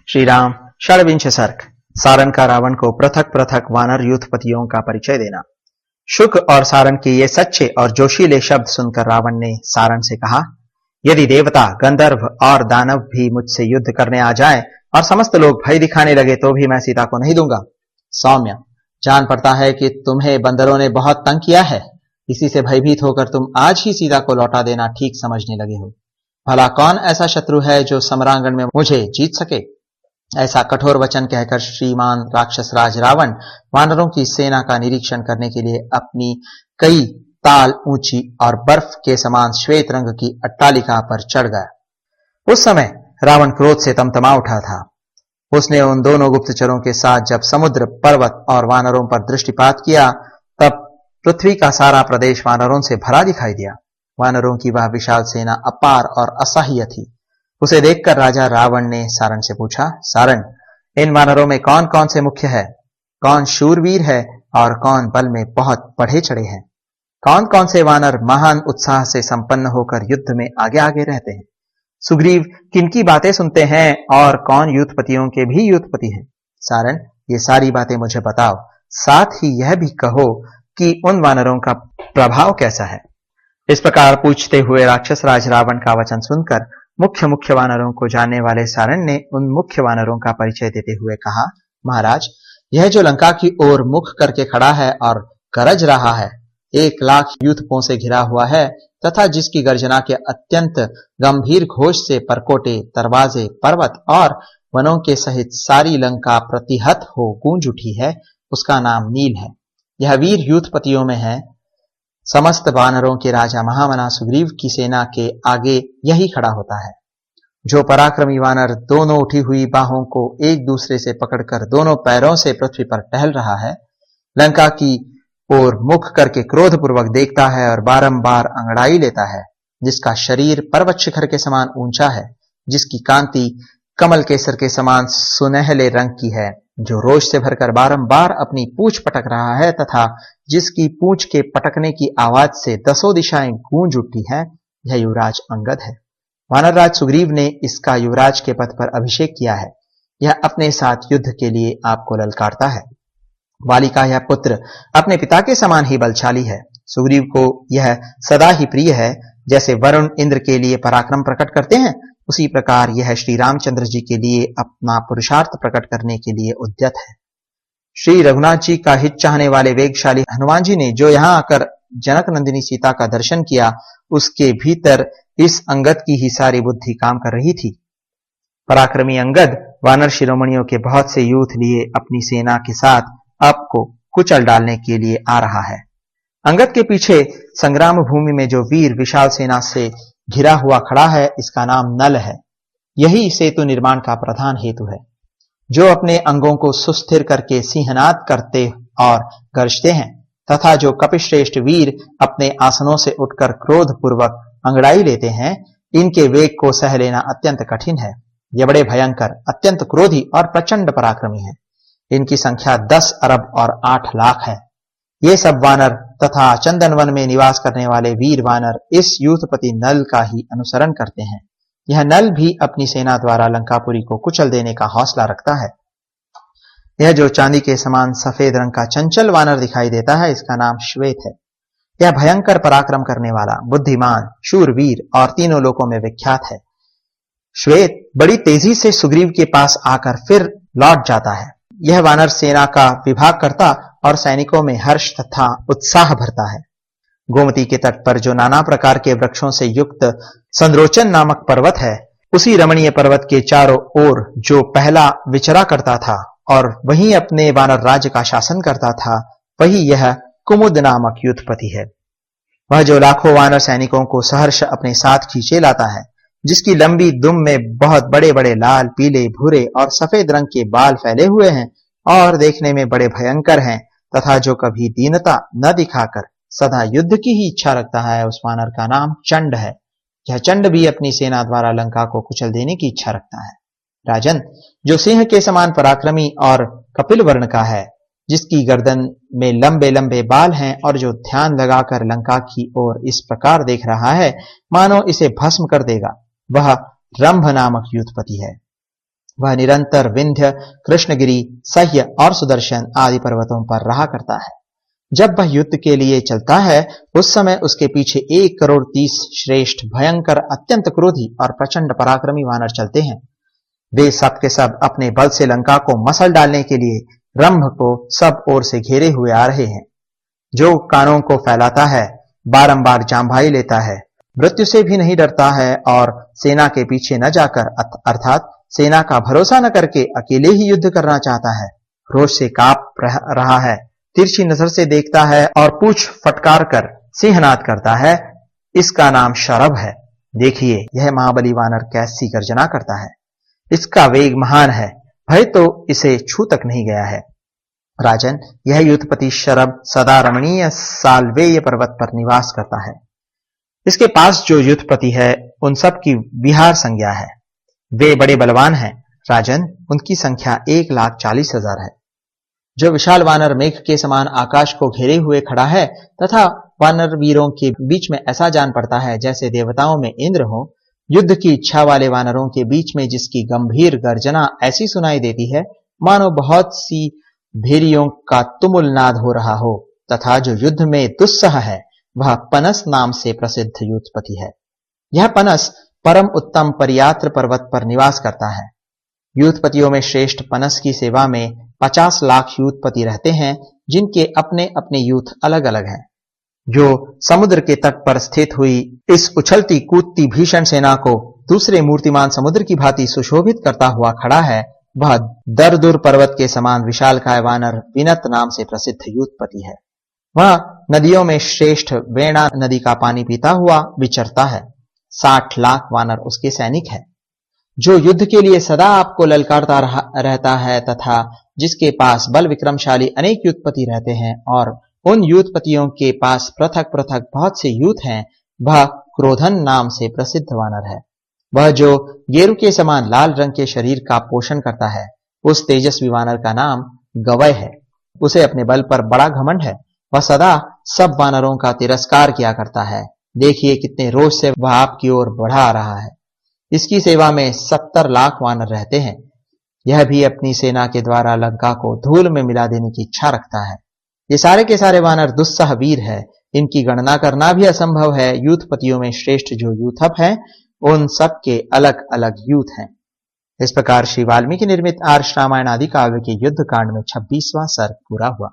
श्री राम षड्विंश सर्ग सारन का रावण को पृथक पृथक वानर यूथपतियों का परिचय देना। शुक और सारन के ये सच्चे और जोशीले शब्द सुनकर रावण ने सारन से कहा, यदि देवता, गंधर्व और दानव भी मुझसे युद्ध करने आ जाएं और समस्त लोग भय दिखाने लगे तो भी मैं सीता को नहीं दूंगा। सौम्य, जान पड़ता है कि तुम्हें बंदरों ने बहुत तंग किया है। इसी से भयभीत होकर तुम आज ही सीता को लौटा देना ठीक समझने लगे हो। भला कौन ऐसा शत्रु है जो समरांगण में मुझे जीत सके। ऐसा कठोर वचन कहकर श्रीमान राक्षस राज रावण वानरों की सेना का निरीक्षण करने के लिए अपनी कई ताल ऊंची और बर्फ के समान श्वेत रंग की अट्टालिका पर चढ़ गया। उस समय रावण क्रोध से तमतमा उठा था। उसने उन दोनों गुप्तचरों के साथ जब समुद्र, पर्वत और वानरों पर दृष्टिपात किया तब पृथ्वी का सारा प्रदेश वानरों से भरा दिखाई दिया। वानरों की वह विशाल सेना अपार और असह्य थी। उसे देखकर राजा रावण ने सारन से पूछा, सारन, इन वानरों में कौन कौन से मुख्य है? कौन शूरवीर है और कौन बल में बहुत बढ़े चढ़े हैं? कौन कौन से वानर महान उत्साह से संपन्न होकर युद्ध में आगे आगे रहते हैं? सुग्रीव किनकी बातें सुनते हैं और कौन यूथपतियों के भी यूथपति हैं? सारन, ये सारी बातें मुझे बताओ। साथ ही यह भी कहो कि उन वानरों का प्रभाव कैसा है। इस प्रकार पूछते हुए राक्षस राज रावण का वचन सुनकर मुख्य मुख्य वानरों को जानने वाले सारन ने उन मुख्य वानरों का परिचय देते हुए कहा, महाराज, यह जो लंका की ओर मुख करके खड़ा है और गरज रहा है, 1,00,000 यूथपों से घिरा हुआ है तथा जिसकी गर्जना के अत्यंत गंभीर घोष से परकोटे, दरवाजे, पर्वत और वनों के सहित सारी लंका प्रतिहत हो गूंज उठी है, उसका नाम नील है। यह वीर यूथपतियों में है। समस्त वानरों के राजा महामना सुग्रीव की सेना के आगे यही खड़ा होता है। जो पराक्रमी वानर दोनों उठी हुई बाहों को एक दूसरे से पकड़कर दोनों पैरों से पृथ्वी पर टहल रहा है, लंका की ओर मुख करके क्रोधपूर्वक देखता है और बारंबार अंगड़ाई लेता है, जिसका शरीर पर्वत शिखर के समान ऊंचा है, जिसकी कांति कमल केसर के समान सुनहले रंग की है, जो रोष से भरकर बारंबार अपनी पूंछ पटक रहा है तथा जिसकी पूंछ के पटकने की आवाज से 10 दिशाएं गूंज उठती हैं, यह युवराज अंगद है। वानरराज सुग्रीव ने इसका युवराज के पद पर अभिषेक किया है। यह अपने साथ युद्ध के लिए आपको ललकारता है। वाली का यह पुत्र अपने पिता के समान ही बलशाली है। सुग्रीव को यह सदा ही प्रिय है। जैसे वरुण इंद्र के लिए पराक्रम प्रकट करते हैं, उसी प्रकार यह श्री रामचंद्र जी के लिए अपना पुरुषार्थ प्रकट करने के लिए उद्यत है। श्री रघुनाथ जी का हित चाहने वाले वेगशाली हनुमान जी ने जो यहां आकर जनक नंदिनी सीता का दर्शन किया, उसके भीतर इस अंगद की ही सारी बुद्धि काम कर रही थी। पराक्रमी अंगद वानर शिरोमणियों के बहुत से यूथ लिए अपनी सेना के साथ आपको कुचल डालने के लिए आ रहा है। अंगद के पीछे संग्राम भूमि में जो वीर विशाल सेना से घिरा हुआ खड़ा है, इसका नाम नल है। यही सेतु निर्माण का प्रधान हेतु है। जो अपने अंगों को सुस्थिर करके सिंहनाद करते और गरजते हैं तथा जो कपिश्रेष्ठ वीर अपने आसनों से उठकर क्रोध पूर्वक अंगड़ाई लेते हैं, इनके वेग को सह लेना अत्यंत कठिन है। ये बड़े भयंकर, अत्यंत क्रोधी और प्रचंड पराक्रमी हैं। इनकी संख्या 10 अरब और 8 लाख है। ये सब वानर तथा चंदनवन में निवास करने वाले वीर वानर इस यूथपति नल का ही अनुसरण करते हैं। यह नल भी अपनी सेना द्वारा लंकापुरी को कुचल देने का हौसला रखता है। यह जो चांदी के समान सफेद रंग का चंचल वानर दिखाई देता है, इसका नाम श्वेत है। यह भयंकर पराक्रम करने वाला, बुद्धिमान, शूरवीर और तीनों लोकों में विख्यात है। श्वेत बड़ी तेजी से सुग्रीव के पास आकर फिर लौट जाता है। यह वानर सेना का विभाग करता और सैनिकों में हर्ष तथा उत्साह भरता है। गोमती के तट पर जो नाना प्रकार के वृक्षों से युक्त संद्रोचन नामक पर्वत है, उसी रमणीय पर्वत के चारों ओर जो पहला विचरा करता था और वहीं अपने वानर राज्य का शासन करता था, वही यह कुमुद नामक यूथपति है। वह जो लाखों वानर सैनिकों को सहर्ष अपने साथ खींचे लाता है, जिसकी लंबी दुम में बहुत बड़े बड़े लाल, पीले, भूरे और सफेद रंग के बाल फैले हुए हैं और देखने में बड़े भयंकर हैं तथा जो कभी दीनता न दिखाकर सदा युद्ध की ही इच्छा रखता है, उस वानर का नाम चंड है। यह चंड भी अपनी सेना द्वारा लंका को कुचल देने की इच्छा रखता है। राजन, जो सिंह के समान पराक्रमी और कपिल वर्ण का है, जिसकी गर्दन में लंबे लंबे बाल हैं और जो ध्यान लगाकर लंका की ओर इस प्रकार देख रहा है मानो इसे भस्म कर देगा, वह रंभ नामक यूथपति है। वह निरंतर विंध्य, कृष्णगिरी, सह्य और सुदर्शन आदि पर्वतों पर रहा करता है। जब वह युद्ध के लिए चलता है उस समय उसके पीछे 1,30,30,000 श्रेष्ठ, भयंकर, अत्यंत क्रोधी और प्रचंड पराक्रमी वानर चलते हैं। वे सब के सब अपने बल से लंका को मसल डालने के लिए रंभ को सब ओर से घेरे हुए आ रहे हैं। जो कानों को फैलाता है, बारंबार जांभाई लेता है, मृत्यु से भी नहीं डरता है और सेना के पीछे न जाकर अर्थात सेना का भरोसा न करके अकेले ही युद्ध करना चाहता है, रोष से कांप रहा है, तिरछी नजर से देखता है और पूंछ फटकार कर सिंहनाद करता है, इसका नाम शरभ है। देखिए यह महाबली वानर कैसी गर्जना करता है। इसका वेग महान है, भय तो इसे छू तक नहीं गया है। राजन, यह युद्धपति शरभ सदा रमणीय साल्वेय पर्वत पर निवास करता है। इसके पास जो युद्धपति है उन सब की विहार संज्ञा है। वे बड़े बलवान हैं। राजन, उनकी संख्या 1,40,000 है। जो विशाल वानर मेघ के समान आकाश को घेरे हुए खड़ा है तथा वानर वीरों के बीच में ऐसा जान पड़ता है जैसे देवताओं में इंद्र हो, युद्ध की इच्छा वाले वानरों के बीच में जिसकी गंभीर गर्जना ऐसी सुनाई देती है मानो बहुत सी भेरियों का तुमुल नाद हो रहा हो, तथा जो युद्ध में दुस्सह है वह पनस नाम से प्रसिद्ध युद्धपति है। यह पनस परम उत्तम परियात्र पर्वत पर निवास करता है। युद्धपतियों में श्रेष्ठ पनस की सेवा में 50 लाख युद्धपति रहते हैं, जिनके अपने अपने यूथ अलग अलग हैं। जो समुद्र के तट पर स्थित हुई इस उछलती कूदती भीषण सेना को दूसरे मूर्तिमान समुद्र की भांति सुशोभित करता हुआ खड़ा है, वह दरदुर पर्वत के समान विशालकाय वानर विनत नाम से प्रसिद्ध युद्धपति है। वह नदियों में श्रेष्ठ वेणा नदी का पानी पीता हुआ विचरता है। 60 लाख वानर उसके सैनिक है। जो युद्ध के लिए सदा आपको ललकारता रहता है तथा जिसके पास बल विक्रमशाली अनेक युद्धपति रहते हैं और उन युद्धपतियों के पास पृथक पृथक बहुत से यूथ हैं, वह क्रोधन नाम से प्रसिद्ध वानर है। वह जो गेरू के समान लाल रंग के शरीर का पोषण करता है, उस तेजस्वी वानर का नाम गवय है। उसे अपने बल पर बड़ा घमंड है। वह सदा सब वानरों का तिरस्कार किया करता है। देखिए कितने रोष से वह आपकी ओर बढ़ा रहा है। इसकी सेवा में 70 लाख वानर रहते हैं। यह भी अपनी सेना के द्वारा लंका को धूल में मिला देने की इच्छा रखता है। ये सारे के सारे वानर दुस्सह वीर है। इनकी गणना करना भी असंभव है। यूथपतियों में श्रेष्ठ जो यूथप हैं, उन सब के अलग अलग यूथ हैं। इस प्रकार श्री वाल्मीकि निर्मित आर्ष रामायण आदि काव्य के युद्ध कांड में 26वां सर्ग पूरा हुआ।